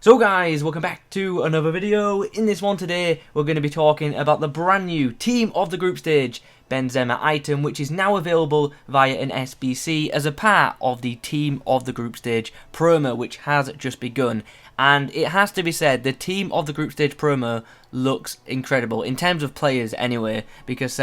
So guys, welcome back to another video. In this one today, we're going to be talking about the brand new Team of the Group Stage Benzema item, which is now available via an SBC as a part of the Team of the Group Stage promo, which has just begun. And it has to be said, the Team of the Group Stage promo looks incredible, in terms of players anyway, because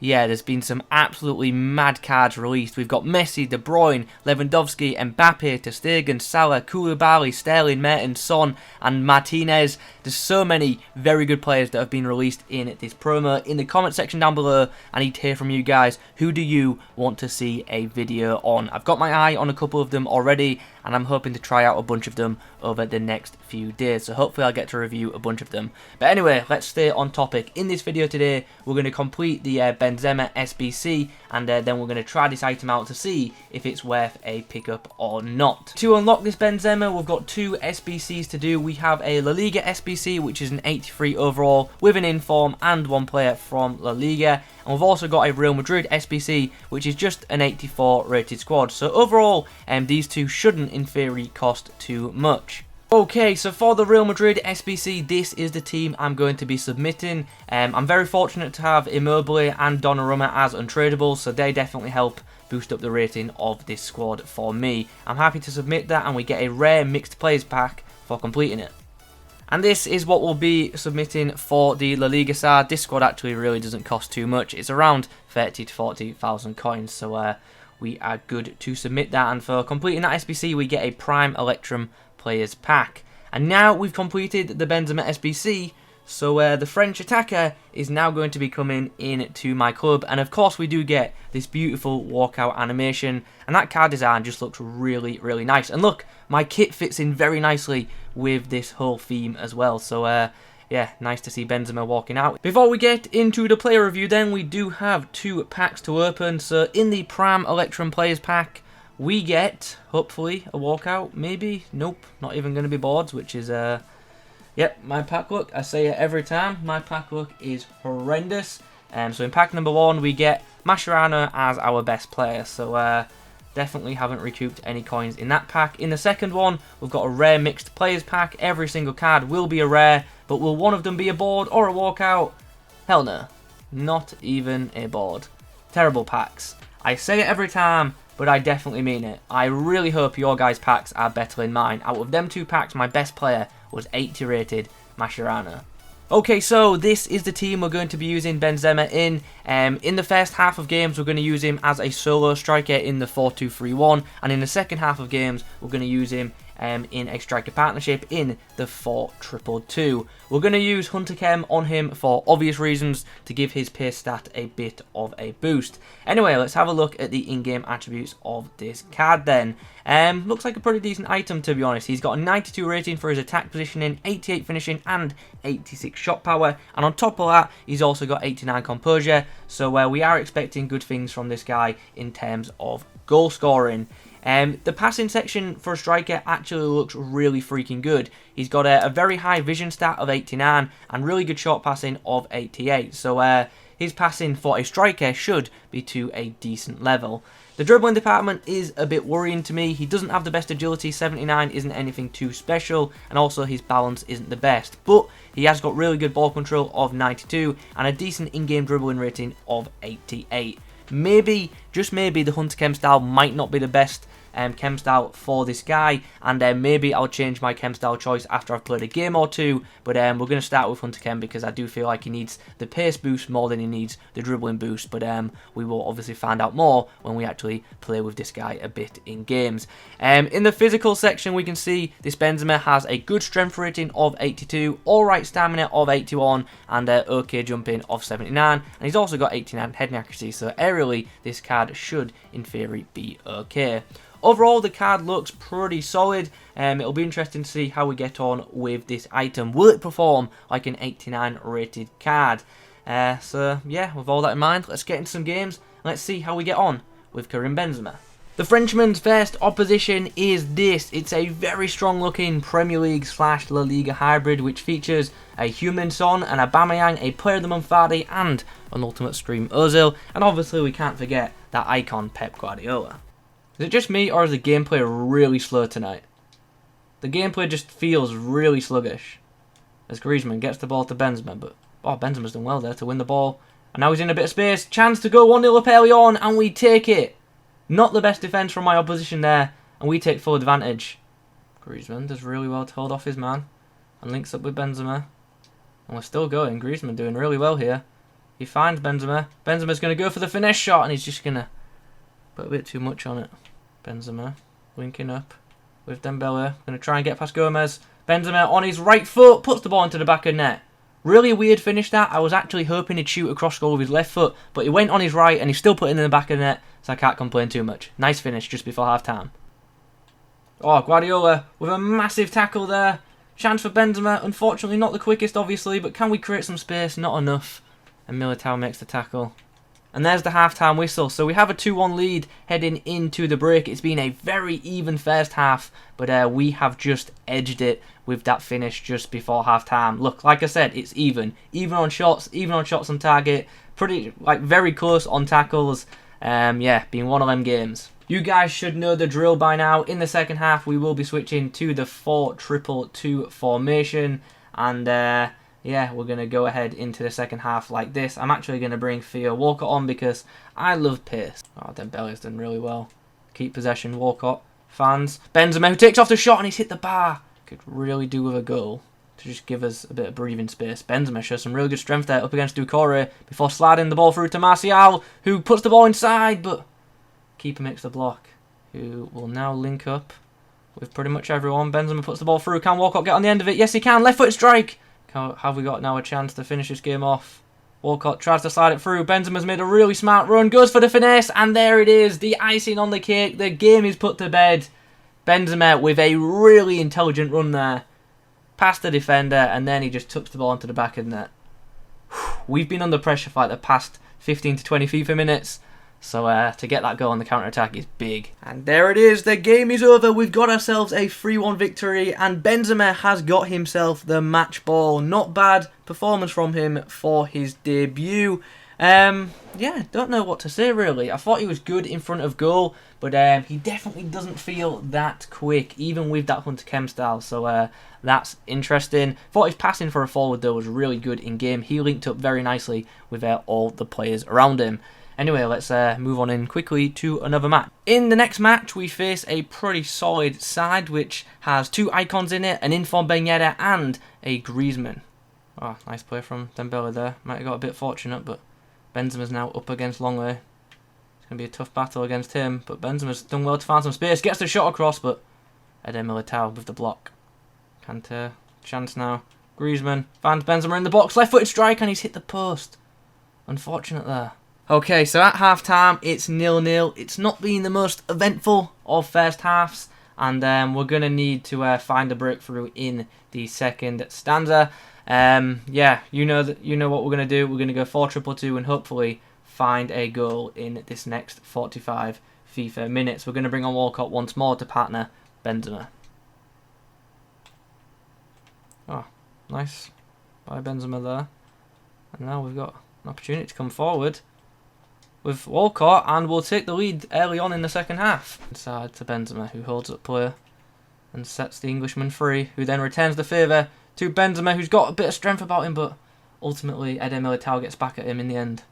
yeah, there's been some absolutely mad cards released. We've got Messi, De Bruyne, Lewandowski, Mbappe, Stegen, Salah, Koulibaly, Sterling, Mertens, Son, and Martinez. There's so many very good players that have been released in this promo. In the comment section down below, I need to hear from you guys. Who do you want to see a video on? I've got my eye on a couple of them already, and I'm hoping to try out a bunch of them over the next few days. So hopefully I'll get to review a bunch of them. But anyway, let's stay on topic. In this video today, we're going to complete the Benzema SBC, and then we're going to try this item out to see if it's worth a pickup or not. To unlock this Benzema, we've got two SBCs to do. We have a La Liga SBC, which is an 83 overall with an inform and one player from La Liga. And we've also got a Real Madrid SBC, which is just an 84 rated squad. So overall, these two shouldn't, in theory, cost too much. Okay, so for the Real Madrid SBC, this is the team I'm going to be submitting. I'm very fortunate to have Immobile and Donnarumma as untradeable, so they definitely help boost up the rating of this squad for me. I'm happy to submit that, and we get a rare mixed players pack for completing it. And this is what we'll be submitting for the La Liga side. This squad actually really doesn't cost too much. It's around 30 to 40,000 coins, so we are good to submit that. And for completing that SBC, we get a Prime Electrum players pack. And now we've completed the Benzema SBC, so the French attacker is now going to be coming into my club. And of course we do get this beautiful walkout animation, and that card design just looks really nice. And look, my kit fits in very nicely with this whole theme as well, so yeah, nice to see Benzema walking out. Before we get into the player review then, we do have two packs to open. So in the Prime Electrum players pack, we get, hopefully, a walkout, maybe. Nope, not even going to be boards, which is, yep, my pack look. I say it every time, my pack look is horrendous. So in pack number one, we get Mascherano as our best player, so definitely haven't recouped any coins in that pack. In the second one, we've got a rare mixed players pack. Every single card will be a rare, but will one of them be a board or a walkout? Hell no, not even a board. Terrible packs. I say it every time, but I definitely mean it. I really hope your guys' packs are better than mine. Out of them two packs, my best player was 80 rated Mascherano. Okay, so this is the team we're going to be using Benzema in. In the first half of games, we're going to use him as a solo striker in the 4-2-3-1. And in the second half of games, we're going to use him in a striker partnership in the 4-2-2-2. We're going to use Hunter Chem on him for obvious reasons, to give his pace stat a bit of a boost. Anyway, let's have a look at the in-game attributes of this card then. Looks like a pretty decent item, to be honest. He's got a 92 rating for his attack positioning, 88 finishing and 86 shot power, and on top of that he's also got 89 composure, so we are expecting good things from this guy in terms of goal scoring. The passing section for a striker actually looks really freaking good. He's got a very high vision stat of 89 and really good short passing of 88. So his passing for a striker should be to a decent level. The dribbling department is a bit worrying to me. He doesn't have the best agility, 79 isn't anything too special, and also his balance isn't the best. But he has got really good ball control of 92 and a decent in-game dribbling rating of 88. Maybe, just maybe, the Hunter Chem style might not be the best chem style for this guy, and maybe I'll change my chem style choice after I've played a game or two, but we're going to start with Hunter Chem because I do feel like he needs the pace boost more than he needs the dribbling boost, but we will obviously find out more when we actually play with this guy a bit in games. In the physical section, we can see this Benzema has a good strength rating of 82, alright stamina of 81, and okay jumping of 79, and he's also got 89 heading accuracy, so aerially this card should in theory be okay. Overall, the card looks pretty solid. It'll be interesting to see how we get on with this item. Will it perform like an 89 rated card? So yeah, with all that in mind, let's get into some games. Let's see how we get on with Karim Benzema. The Frenchman's first opposition is this. It's a very strong looking Premier League / La Liga hybrid, which features a human Son, an Aubameyang, a Player of the Month Vardy, and an Ultimate Stream Ozil. And obviously we can't forget that icon Pep Guardiola. Is it just me, or is the gameplay really slow tonight? The gameplay just feels really sluggish. As Griezmann gets the ball to Benzema, but oh, Benzema's done well there to win the ball. And now he's in a bit of space. Chance to go 1-0 up early on, and we take it. Not the best defence from my opposition there, and we take full advantage. Griezmann does really well to hold off his man, and links up with Benzema. And we're still going. Griezmann doing really well here. He finds Benzema. Benzema's going to go for the finesse shot, and he's just going to put a bit too much on it. Benzema linking up with Dembele. Going to try and get past Gomez. Benzema on his right foot puts the ball into the back of net. Really a weird finish that. I was actually hoping he'd shoot across goal with his left foot, but he went on his right and he still put it in the back of the net, so I can't complain too much. Nice finish just before half time. Oh, Guardiola with a massive tackle there. Chance for Benzema. Unfortunately not the quickest obviously, but can we create some space? Not enough. And Militao makes the tackle. And there's the half-time whistle. So we have a 2-1 lead heading into the break. It's been a very even first half, but we have just edged it with that finish just before half-time. Look, like I said, it's even. Even on shots on target. Pretty, like, very close on tackles. Yeah, being one of them games. You guys should know the drill by now. In the second half, we will be switching to the 4-2-2 formation. And, yeah, we're going to go ahead into the second half like this. I'm actually going to bring Theo Walcott on because I love pace. Oh, Dembele's done really well. Keep possession, Walcott. Fans. Benzema who takes off the shot and he's hit the bar. Could really do with a goal to just give us a bit of breathing space. Benzema shows some really good strength there up against Doucouré before sliding the ball through to Martial, who puts the ball inside, but keeper makes the block, who will now link up with pretty much everyone. Benzema puts the ball through. Can Walcott get on the end of it? Yes, he can. Left foot strike. Have we got now a chance to finish this game off? Walcott tries to slide it through. Benzema's made a really smart run. Goes for the finesse. And there it is. The icing on the cake. The game is put to bed. Benzema with a really intelligent run there. Past the defender. And then he just tucks the ball into the back of the net. We've been under pressure for like the past 15 to 20 FIFA minutes. So to get that goal on the counter-attack is big. And there it is. The game is over. We've got ourselves a 3-1 victory. And Benzema has got himself the match ball. Not bad performance from him for his debut. Yeah, don't know what to say really. I thought he was good in front of goal. But he definitely doesn't feel that quick. Even with that Hunter Kemp style. So that's interesting. Thought his passing for a forward though was really good in game. He linked up very nicely with all the players around him. Anyway, let's move on in quickly to another match. In the next match, we face a pretty solid side, which has two icons in it, an informed Ben Yedder and a Griezmann. Oh, nice play from Dembele there. Might have got a bit fortunate, but Benzema's now up against Longley. It's going to be a tough battle against him, but Benzema's done well to find some space. Gets the shot across, but Eder Militao with the block. Kante, chance now. Griezmann finds Benzema in the box. Left-footed strike, and he's hit the post. Unfortunate there. Okay, so at half-time, it's 0-0. It's not been the most eventful of first halves, and we're going to need to find a breakthrough in the second stanza. Yeah, you know what we're going to do. We're going to go 4-2-2 and hopefully find a goal in this next 45 FIFA minutes. We're going to bring on Walcott once more to partner Benzema. Oh, nice by Benzema there. And now we've got an opportunity to come forward with Walcott, and we'll take the lead early on in the second half. Inside to Benzema, who holds up play and sets the Englishman free, who then returns the favour to Benzema, who's got a bit of strength about him, but ultimately Eder Militao gets back at him in the end.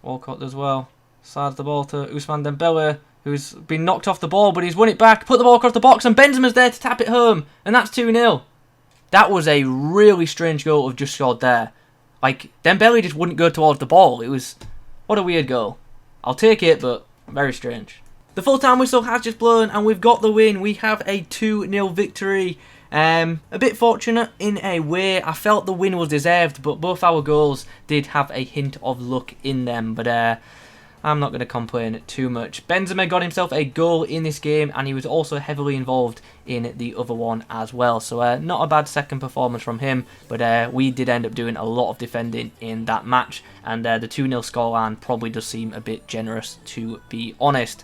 Walcott does well. Sides the ball to Ousmane Dembele, who's been knocked off the ball, but he's won it back, put the ball across the box, and Benzema's there to tap it home, and that's 2-0. That was a really strange goal to have just scored there. Like, Dembele just wouldn't go towards the ball. It was... what a weird goal. I'll take it, but very strange. The full-time whistle has just blown, and we've got the win. We have a 2-0 victory. A bit fortunate in a way. I felt the win was deserved, but both our goals did have a hint of luck in them. But I'm not going to complain too much. Benzema got himself a goal in this game, and he was also heavily involved in the other one as well. So not a bad second performance from him, but we did end up doing a lot of defending in that match, and the 2-0 scoreline probably does seem a bit generous, to be honest.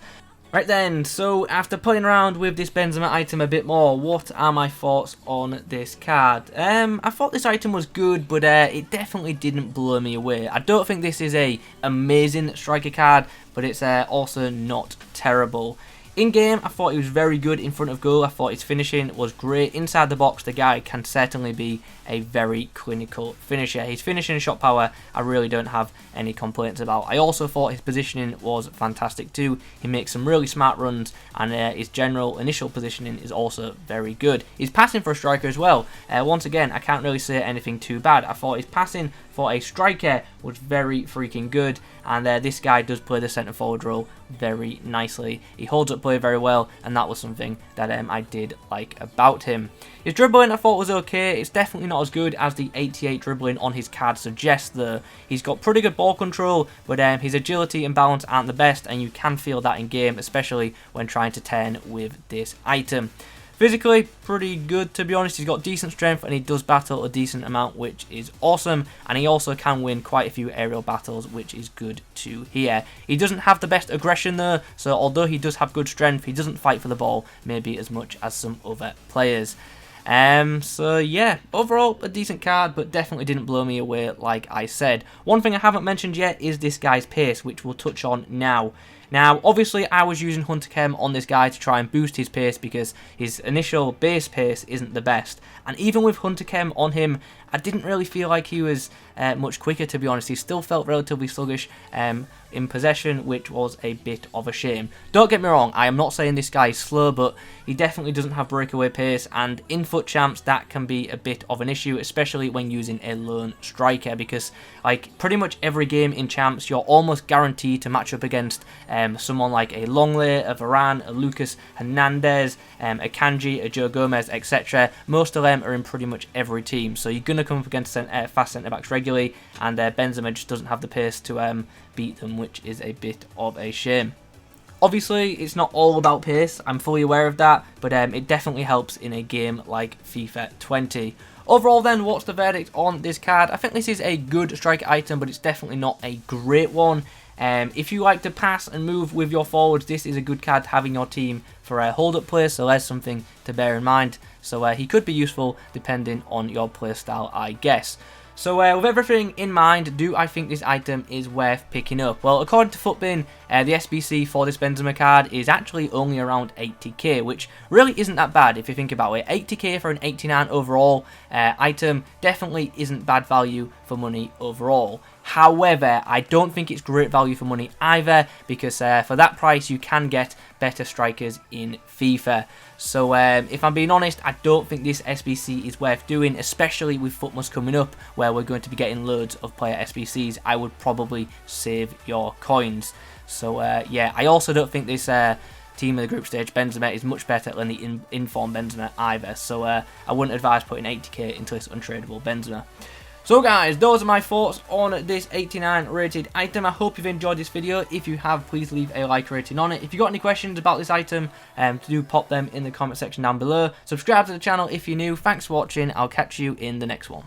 Right then, so after playing around with this Benzema item a bit more, what are my thoughts on this card? I thought this item was good, but it definitely didn't blow me away. I don't think this is a amazing striker card, but it's also not terrible. In game, I thought he was very good in front of goal. I thought his finishing was great. Inside the box, the guy can certainly be a very clinical finisher. His finishing and shot power, I really don't have any complaints about. I also thought his positioning was fantastic too. He makes some really smart runs, and his general initial positioning is also very good. His passing for a striker as well. Once again, I can't really say anything too bad. I thought his passing for a striker was very freaking good, and this guy does play the centre forward role very nicely. He holds up play very well, and that was something that I did like about him. His dribbling I thought was okay. It's definitely not as good as the 88 dribbling on his card suggests though. He's got pretty good ball control, but his agility and balance aren't the best, and you can feel that in game, especially when trying to turn with this item. Physically, pretty good to be honest. He's got decent strength and he does battle a decent amount, which is awesome. And he also can win quite a few aerial battles, which is good to hear. He doesn't have the best aggression though, so although he does have good strength, he doesn't fight for the ball maybe as much as some other players. So yeah, overall a decent card, but definitely didn't blow me away like I said. One thing I haven't mentioned yet is this guy's pace, which we'll touch on now. Now, obviously, I was using Hunter Chem on this guy to try and boost his pace because his initial base pace isn't the best. And even with Hunter Chem on him, I didn't really feel like he was much quicker, to be honest. He still felt relatively sluggish in possession, which was a bit of a shame. Don't get me wrong, I am not saying this guy is slow, but he definitely doesn't have breakaway pace, and in FUT Champs that can be a bit of an issue, especially when using a lone striker, because like pretty much every game in Champs you're almost guaranteed to match up against someone like a Longley, a Varane, a Lucas Hernandez, a Kanji, a Joe Gomez, etc. Most of them are in pretty much every team, so you're going to come up against fast centre-backs regularly, and Benzema just doesn't have the pace to beat them, which is a bit of a shame. Obviously, it's not all about pace, I'm fully aware of that, but it definitely helps in a game like FIFA 20. Overall then, what's the verdict on this card? I think this is a good striker item, but it's definitely not a great one. If you like to pass and move with your forwards, this is a good card to have in your team for a hold-up play, so there's something to bear in mind. So he could be useful depending on your play style, I guess. So with everything in mind, do I think this item is worth picking up? Well, according to FUTBin, the SBC for this Benzema card is actually only around 80k, which really isn't that bad if you think about it. 80k for an 89 overall item definitely isn't bad value for money overall. However, I don't think it's great value for money either, because for that price you can get better strikers in FIFA. So if I'm being honest, I don't think this SBC is worth doing, especially with FUTMAS coming up, where we're going to be getting loads of player SBCs. I would probably save your coins. So yeah, I also don't think this team of the group stage Benzema is much better than the informed Benzema either. So I wouldn't advise putting 80k into this untradeable Benzema. So guys, those are my thoughts on this 89 rated item. I hope you've enjoyed this video. If you have, please leave a like rating on it. If you've got any questions about this item, do pop them in the comment section down below. Subscribe to the channel if you're new. Thanks for watching. I'll catch you in the next one.